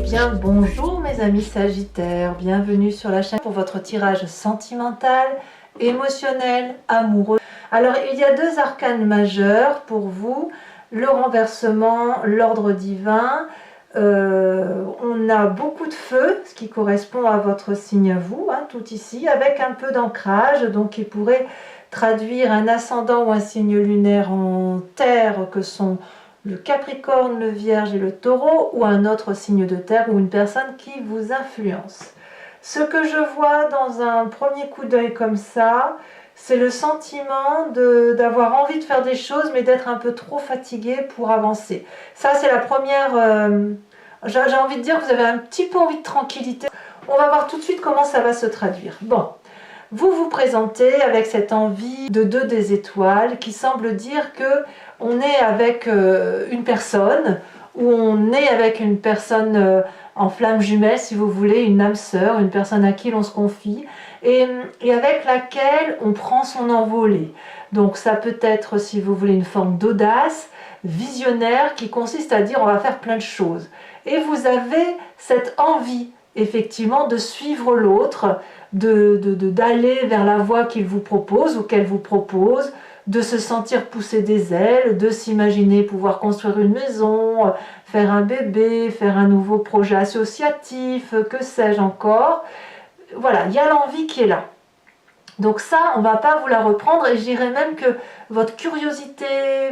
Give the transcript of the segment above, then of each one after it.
bien, bonjour mes amis Sagittaires, bienvenue sur la chaîne pour votre tirage sentimental, émotionnel, amoureux. Alors il y a deux arcanes majeurs pour vous, le renversement, l'ordre divin. On a beaucoup de feu, ce qui correspond à votre signe à vous, hein, tout ici, avec un peu d'ancrage, donc qui pourrait traduire un ascendant ou un signe lunaire en terre que sont le Capricorne, le Vierge et le Taureau, ou un autre signe de terre ou une personne qui vous influence. Ce que je vois dans un premier coup d'œil comme ça, c'est le sentiment d'avoir envie de faire des choses mais d'être un peu trop fatigué pour avancer. Ça c'est la première... j'ai envie de dire que vous avez un petit peu envie de tranquillité. On va voir tout de suite comment ça va se traduire. Bon, vous vous présentez avec cette envie de 2 des étoiles qui semble dire que on est avec une personne, ou on est avec une personne en flamme jumelle, si vous voulez, une âme sœur, une personne à qui l'on se confie, et avec laquelle on prend son envolée. Donc ça peut être, si vous voulez, une forme d'audace visionnaire qui consiste à dire on va faire plein de choses. Et vous avez cette envie, effectivement, de suivre l'autre, d'aller vers la voie qu'il vous propose ou qu'elle vous propose, de se sentir pousser des ailes, de s'imaginer pouvoir construire une maison, faire un bébé, faire un nouveau projet associatif, que sais-je encore. Voilà, il y a l'envie qui est là. Donc ça, on ne va pas vous la reprendre, et je dirais même que votre curiosité,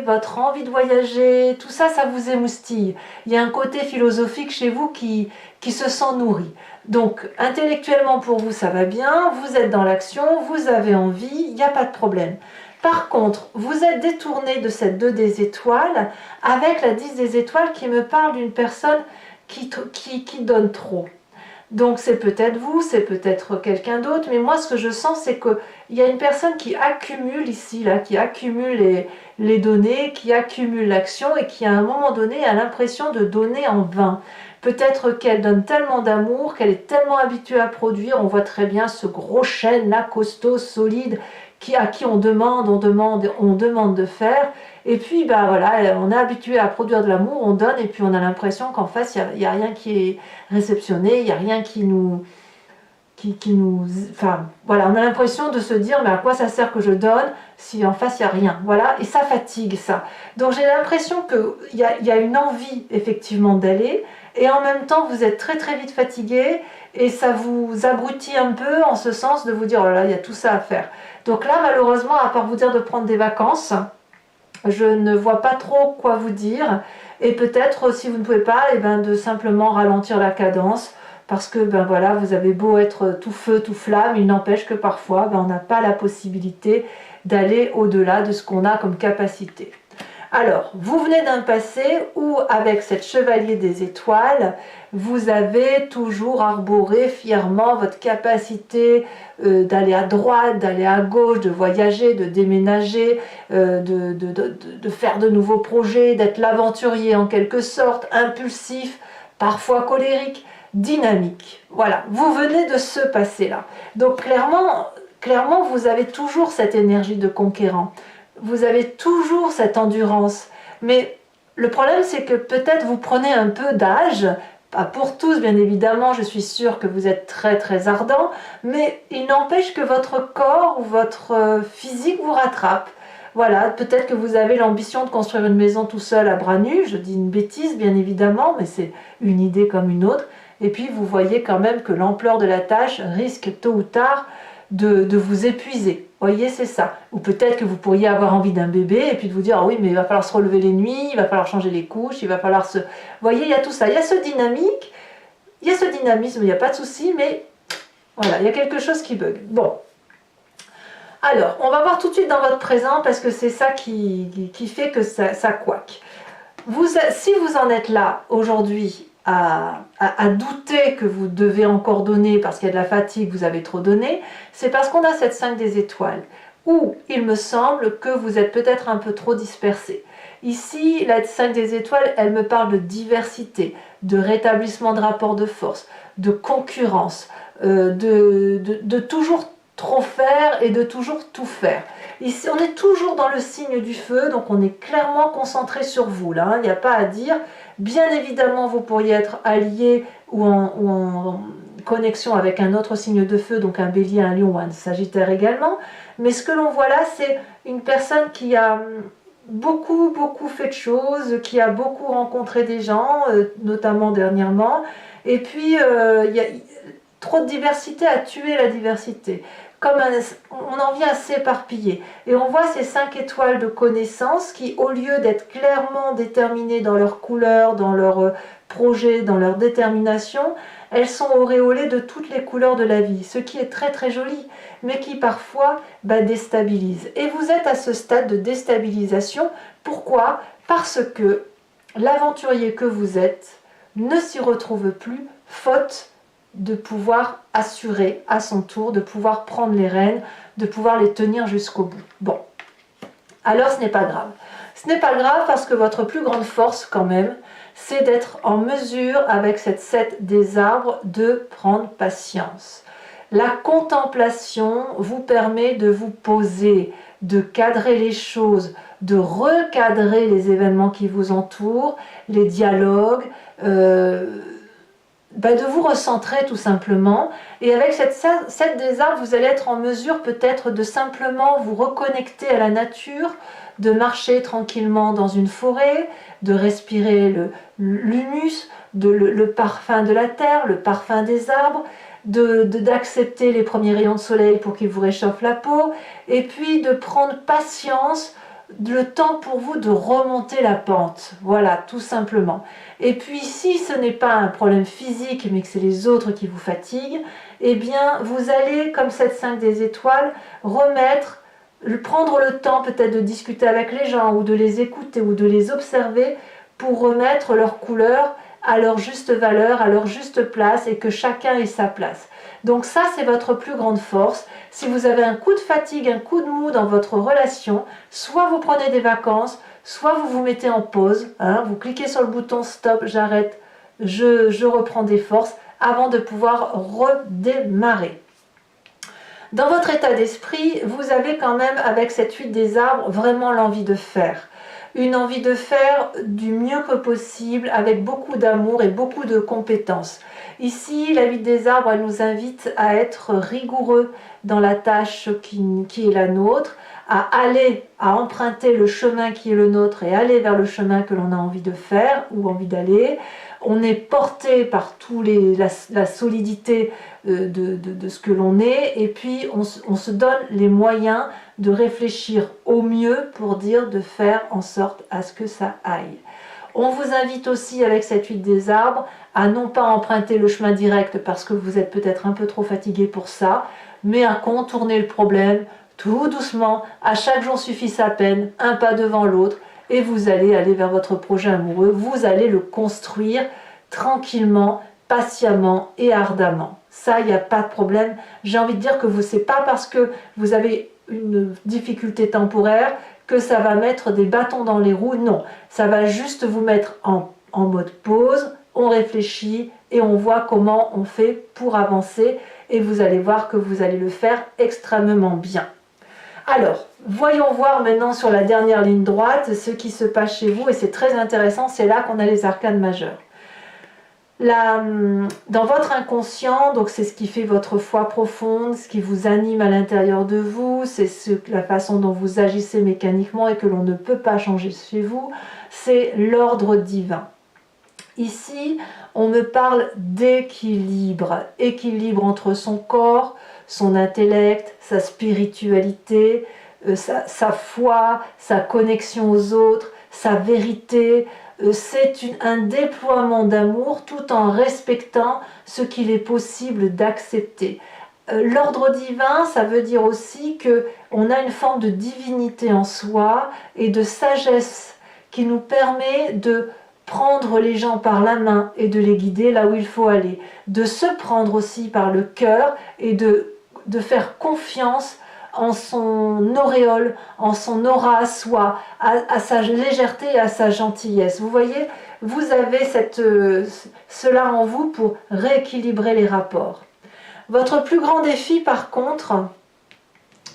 votre envie de voyager, tout ça, ça vous émoustille. Il y a un côté philosophique chez vous qui se sent nourri. Donc intellectuellement pour vous, ça va bien, vous êtes dans l'action, vous avez envie, il n'y a pas de problème. Par contre, vous êtes détourné de cette 2 des étoiles avec la 10 des étoiles qui me parle d'une personne qui donne trop. Donc c'est peut-être vous, c'est peut-être quelqu'un d'autre, mais moi ce que je sens c'est qu'il y a une personne qui accumule ici, là, qui accumule les données, qui accumule l'action et qui à un moment donné a l'impression de donner en vain. Peut-être qu'elle donne tellement d'amour, qu'elle est tellement habituée à produire, on voit très bien ce gros chêne là, costaud, solide, à qui on demande de faire, et puis bah voilà, on est habitué à produire de l'amour, on donne, et puis on a l'impression qu'en face il n'y a rien qui est réceptionné, il n'y a rien qui nous... Enfin voilà, on a l'impression de se dire mais à quoi ça sert que je donne si en face il n'y a rien, voilà, et ça fatigue ça. Donc j'ai l'impression qu'il y a une envie effectivement d'aller, et en même temps vous êtes très très vite fatigué, et ça vous abrutit un peu en ce sens de vous dire oh là là, il y a tout ça à faire. Donc là malheureusement, à part vous dire de prendre des vacances, je ne vois pas trop quoi vous dire, et peut-être si vous ne pouvez pas, et ben, de simplement ralentir la cadence, parce que ben voilà, vous avez beau être tout feu, tout flamme, il n'empêche que parfois ben, on n'a pas la possibilité d'aller au-delà de ce qu'on a comme capacité. Alors, vous venez d'un passé où, avec cette chevalier des étoiles, vous avez toujours arboré fièrement votre capacité d'aller à droite, d'aller à gauche, de voyager, de déménager, de faire de nouveaux projets, d'être l'aventurier en quelque sorte, impulsif, parfois colérique, dynamique. Voilà, vous venez de ce passé-là. Donc clairement, vous avez toujours cette énergie de conquérant. Vous avez toujours cette endurance, mais le problème c'est que peut-être vous prenez un peu d'âge, pas pour tous bien évidemment, je suis sûre que vous êtes très très ardent, mais il n'empêche que votre corps ou votre physique vous rattrape. Voilà, peut-être que vous avez l'ambition de construire une maison tout seul à bras nus, je dis une bêtise bien évidemment, mais c'est une idée comme une autre, et puis vous voyez quand même que l'ampleur de la tâche risque tôt ou tard de vous épuiser. Voyez, c'est ça. Ou peut-être que vous pourriez avoir envie d'un bébé et puis de vous dire, ah oui, mais il va falloir se relever les nuits, il va falloir changer les couches, il va falloir se... Voyez, il y a tout ça. Il y a ce dynamique, il y a ce dynamisme, il n'y a pas de souci, mais voilà, il y a quelque chose qui bug. Bon. Alors, on va voir tout de suite dans votre présent parce que c'est ça qui fait que ça couaque. Si vous en êtes là aujourd'hui à douter que vous devez encore donner parce qu'il y a de la fatigue, vous avez trop donné, c'est parce qu'on a cette 5 des étoiles, où il me semble que vous êtes peut-être un peu trop dispersé. Ici, la 5 des étoiles, elle me parle de diversité, de rétablissement de rapports de force, de concurrence, de toujours trop faire et de toujours tout faire. Ici, on est toujours dans le signe du feu, donc on est clairement concentré sur vous, là, il n'y a pas à dire, Bien évidemment, vous pourriez être allié ou en connexion avec un autre signe de feu, donc un bélier, un lion ou un sagittaire également. Mais ce que l'on voit là, c'est une personne qui a beaucoup fait de choses, qui a beaucoup rencontré des gens, notamment dernièrement. Et puis, il y a trop de diversité à tuer la diversité. On en vient à s'éparpiller. Et on voit ces 5 étoiles de connaissance qui, au lieu d'être clairement déterminées dans leur couleur, dans leur projet, dans leur détermination, elles sont auréolées de toutes les couleurs de la vie, ce qui est très joli, mais qui parfois déstabilise. Et vous êtes à ce stade de déstabilisation. Pourquoi? Parce que l'aventurier que vous êtes ne s'y retrouve plus, faute de pouvoir assurer à son tour, de pouvoir prendre les rênes, de pouvoir les tenir jusqu'au bout. Bon, alors ce n'est pas grave. Ce n'est pas grave parce que votre plus grande force quand même, c'est d'être en mesure, avec cette 7 des arbres, de prendre patience. La contemplation vous permet de vous poser, de cadrer les choses, de recadrer les événements qui vous entourent, les dialogues, de vous recentrer tout simplement. Et avec cette 7 des arbres, vous allez être en mesure peut-être de simplement vous reconnecter à la nature, de marcher tranquillement dans une forêt, de respirer l'humus, le parfum de la terre, le parfum des arbres, d'accepter les premiers rayons de soleil pour qu'ils vous réchauffent la peau, et puis de prendre patience, le temps pour vous de remonter la pente, voilà, tout simplement. Et puis si ce n'est pas un problème physique, mais que c'est les autres qui vous fatiguent, eh bien vous allez, comme cette 5 des étoiles, prendre le temps peut-être de discuter avec les gens, ou de les écouter, ou de les observer, pour remettre leur couleur à leur juste valeur, à leur juste place, et que chacun ait sa place. Donc ça, c'est votre plus grande force. Si vous avez un coup de fatigue, un coup de mou dans votre relation, soit vous prenez des vacances, soit vous vous mettez en pause, vous cliquez sur le bouton stop, j'arrête, je reprends des forces, avant de pouvoir redémarrer. Dans votre état d'esprit, vous avez quand même, avec cette 8 des arbres, vraiment l'envie de faire. Une envie de faire du mieux que possible, avec beaucoup d'amour et beaucoup de compétences. Ici, la 8 des arbres, elle nous invite à être rigoureux dans la tâche qui est la nôtre, à emprunter le chemin qui est le nôtre et aller vers le chemin que l'on a envie de faire ou envie d'aller. On est porté par la solidité de ce que l'on est, et puis on se donne les moyens de réfléchir au mieux pour de faire en sorte à ce que ça aille. On vous invite aussi, avec cette 8 des arbres, à non pas emprunter le chemin direct parce que vous êtes peut-être un peu trop fatigué pour ça, mais à contourner le problème tout doucement. À chaque jour suffit sa peine, un pas devant l'autre, et vous allez aller vers votre projet amoureux. Vous allez le construire tranquillement, patiemment et ardemment. Ça, il n'y a pas de problème. J'ai envie de dire que c'est pas parce que vous avez une difficulté temporaire que ça va mettre des bâtons dans les roues. Non, ça va juste vous mettre en mode pause, on réfléchit et on voit comment on fait pour avancer, et vous allez voir que vous allez le faire extrêmement bien. Alors, voyons voir maintenant sur la dernière ligne droite ce qui se passe chez vous, et c'est très intéressant, c'est là qu'on a les arcanes majeurs. Dans votre inconscient, donc c'est ce qui fait votre foi profonde, ce qui vous anime à l'intérieur de vous, c'est la façon dont vous agissez mécaniquement et que l'on ne peut pas changer chez vous, c'est l'ordre divin. Ici, on me parle d'équilibre, équilibre entre son corps, son intellect, sa spiritualité, sa foi, sa connexion aux autres, sa vérité. C'est un déploiement d'amour tout en respectant ce qu'il est possible d'accepter. L'ordre divin, ça veut dire aussi qu'on a une forme de divinité en soi et de sagesse qui nous permet de prendre les gens par la main et de les guider là où il faut aller, de se prendre aussi par le cœur et de faire confiance en son auréole, en son aura à soi, à sa légèreté et à sa gentillesse. Vous voyez, vous avez cela en vous pour rééquilibrer les rapports. Votre plus grand défi, par contre,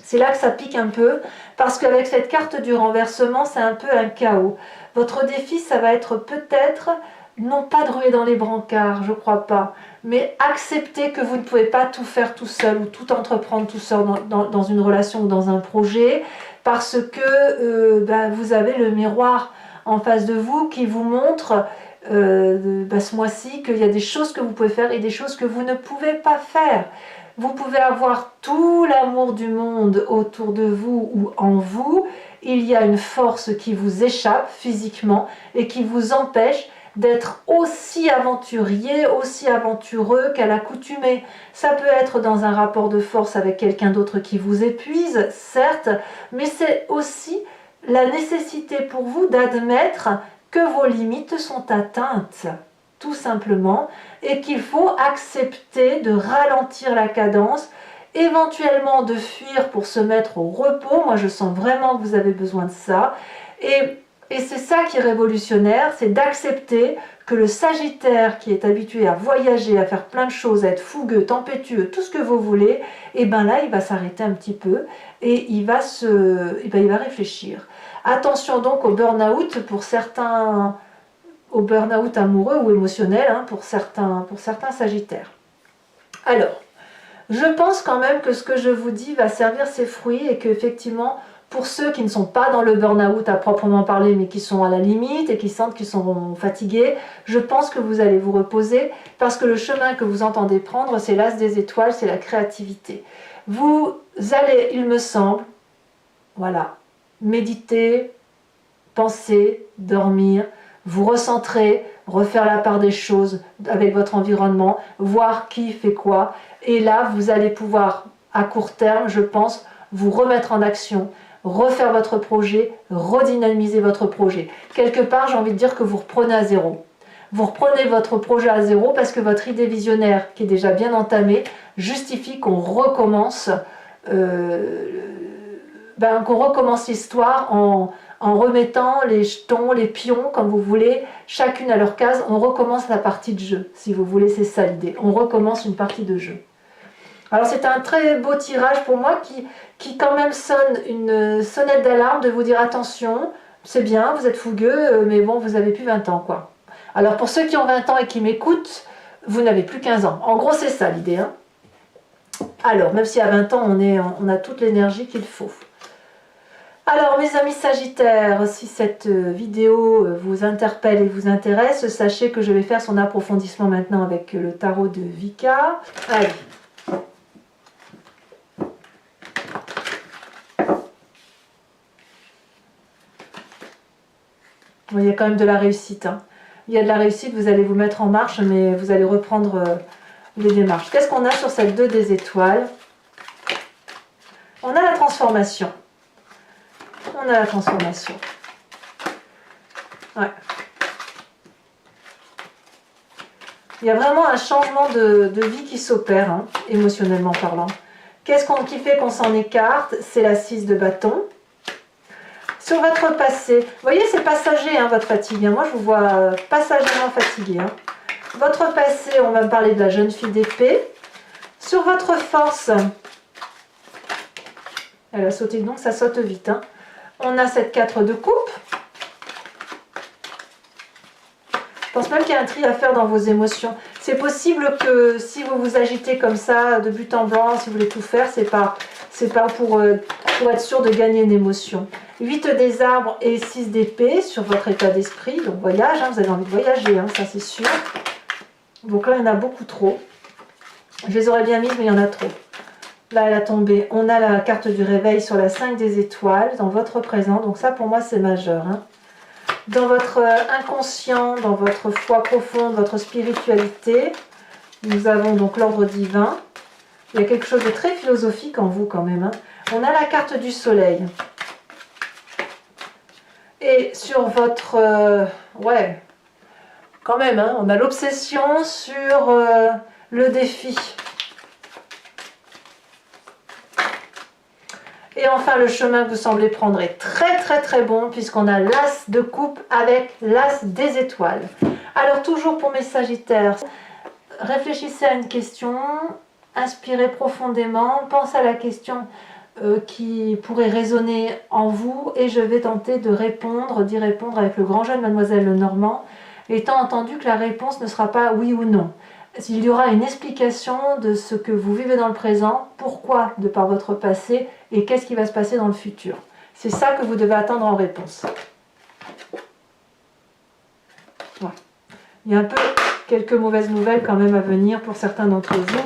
c'est là que ça pique un peu, parce qu'avec cette carte du renversement, c'est un peu un chaos. Votre défi, ça va être peut-être non pas de ruer dans les brancards, je crois pas, mais accepter que vous ne pouvez pas tout faire tout seul ou tout entreprendre tout seul dans une relation ou dans un projet, parce que vous avez le miroir en face de vous qui vous montre ce mois-ci qu'il y a des choses que vous pouvez faire et des choses que vous ne pouvez pas faire. Vous pouvez avoir tout l'amour du monde autour de vous ou en vous, il y a une force qui vous échappe physiquement et qui vous empêche d'être aussi aventurier, aussi aventureux qu'à l'accoutumée. Ça peut être dans un rapport de force avec quelqu'un d'autre qui vous épuise, certes, mais c'est aussi la nécessité pour vous d'admettre que vos limites sont atteintes, tout simplement, et qu'il faut accepter de ralentir la cadence, éventuellement de fuir pour se mettre au repos. Moi, je sens vraiment que vous avez besoin de ça. Et c'est ça qui est révolutionnaire, c'est d'accepter que le Sagittaire qui est habitué à voyager, à faire plein de choses, à être fougueux, tempétueux, tout ce que vous voulez, et bien là, il va s'arrêter un petit peu et il va réfléchir. Attention donc au burn-out pour certains, au burn-out amoureux ou émotionnel pour certains Sagittaires. Alors, je pense quand même que ce que je vous dis va servir ses fruits et qu'effectivement, pour ceux qui ne sont pas dans le burn-out à proprement parler, mais qui sont à la limite et qui sentent qu'ils sont fatigués, je pense que vous allez vous reposer parce que le chemin que vous entendez prendre, c'est l'as des étoiles, c'est la créativité. Vous allez, il me semble, voilà, méditer, penser, dormir, vous recentrer, refaire la part des choses avec votre environnement, voir qui fait quoi. Et là, vous allez pouvoir, à court terme, je pense, vous remettre en action, refaire votre projet, redynamiser votre projet. Quelque part, j'ai envie de dire que vous reprenez à zéro. Vous reprenez votre projet à zéro parce que votre idée visionnaire, qui est déjà bien entamée, justifie qu'on recommence, l'histoire en remettant les jetons, les pions, comme vous voulez, chacune à leur case. On recommence la partie de jeu, si vous voulez, c'est ça l'idée. On recommence une partie de jeu. Alors c'est un très beau tirage pour moi qui quand même sonne une sonnette d'alarme de vous dire attention, c'est bien, vous êtes fougueux, mais bon, vous avez plus 20 ans quoi. Alors pour ceux qui ont 20 ans et qui m'écoutent, vous n'avez plus 15 ans. En gros c'est ça l'idée. Alors même si à 20 ans on a toute l'énergie qu'il faut. Alors mes amis Sagittaires, si cette vidéo vous interpelle et vous intéresse, sachez que je vais faire son approfondissement maintenant avec le tarot de Vika. Allez. Il y a quand même de la réussite. Il y a de la réussite, vous allez vous mettre en marche, mais vous allez reprendre les démarches. Qu'est-ce qu'on a sur cette 2 des étoiles? On a la transformation. On a la transformation. Ouais. Il y a vraiment un changement de vie qui s'opère, émotionnellement parlant. Qu'est-ce qui fait qu'on s'en écarte? C'est la 6 de bâton. Sur votre passé, vous voyez c'est passager votre fatigue, moi je vous vois passagèrement fatigué. Votre passé, on va me parler de la jeune fille d'épée. Sur votre force, elle a sauté donc ça saute vite. On a cette 4 de coupe. Je pense même qu'il y a un tri à faire dans vos émotions. C'est possible que si vous vous agitez comme ça, de but en blanc, si vous voulez tout faire, c'est pas pour être sûr de gagner une émotion. 8 des arbres et 6 d'épée sur votre état d'esprit. Donc voyage, vous avez envie de voyager, ça c'est sûr. Donc là, il y en a beaucoup trop. Je les aurais bien mises, mais il y en a trop. Là, elle a tombé. On a la carte du réveil sur la 5 des étoiles, dans votre présent. Donc ça, pour moi, c'est majeur. Dans votre inconscient, dans votre foi profonde, votre spiritualité, nous avons donc l'ordre divin. Il y a quelque chose de très philosophique en vous quand même. On a la carte du soleil. Et sur votre... quand même, on a l'obsession sur le défi. Et enfin, le chemin que vous semblez prendre est très très très bon puisqu'on a l'as de coupe avec l'as des étoiles. Alors toujours pour mes Sagittaires, réfléchissez à une question, inspirez profondément, pensez à la question qui pourrait résonner en vous et je vais tenter d'y répondre avec le grand jeu de Mademoiselle Lenormand. étant entendu que la réponse ne sera pas oui ou non. Il y aura une explication de ce que vous vivez dans le présent, pourquoi de par votre passé et qu'est-ce qui va se passer dans le futur. C'est ça que vous devez attendre en réponse. Voilà. Il y a un peu quelques mauvaises nouvelles quand même à venir pour certains d'entre vous.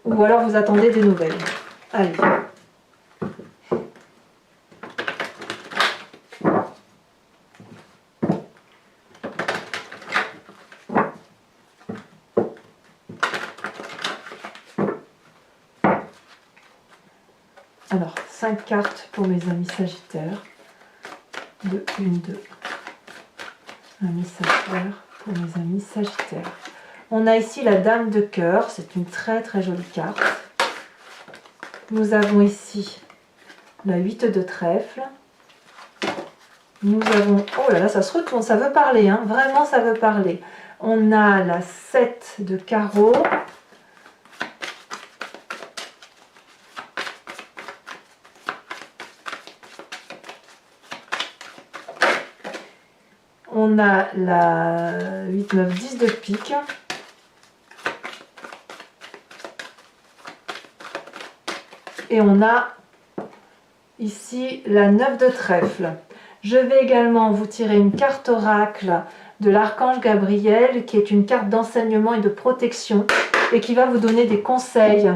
Ou alors vous attendez des nouvelles. Allez. Alors, 5 cartes pour mes amis Sagittaires. 2, 1, 2. Un message clair pour mes amis Sagittaires. On a ici la Dame de cœur, c'est une très très jolie carte. Nous avons ici la 8 de trèfle. Nous avons, oh là là, ça se retourne, ça veut parler, hein, vraiment ça veut parler. On a la 7 de carreau. On a la 8, 9, 10 de pique. Et on a ici la 9 de trèfle. Je vais également vous tirer une carte oracle de l'archange Gabriel, qui est une carte d'enseignement et de protection, et qui va vous donner des conseils.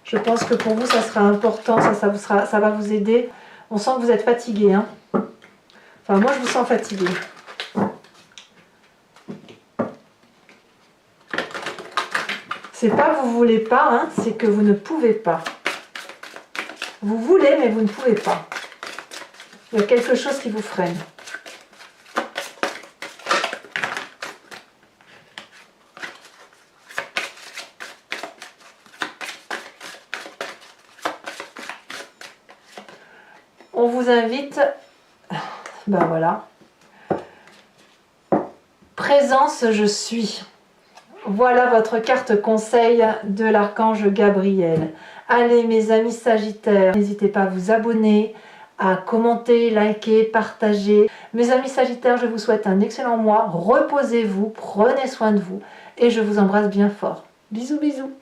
Je pense que pour vous, ça sera important, ça va vous aider. On sent que vous êtes fatigué, hein. Enfin, moi, je vous sens fatigué. C'est pas vous voulez pas, hein, c'est que vous ne pouvez pas. Vous voulez, mais vous ne pouvez pas. Il y a quelque chose qui vous freine. On vous invite, ben voilà, présence je suis. Voilà votre carte conseil de l'archange Gabriel. Allez mes amis Sagittaires, n'hésitez pas à vous abonner, à commenter, liker, partager. Mes amis Sagittaires, je vous souhaite un excellent mois. Reposez-vous, prenez soin de vous et je vous embrasse bien fort. Bisous bisous.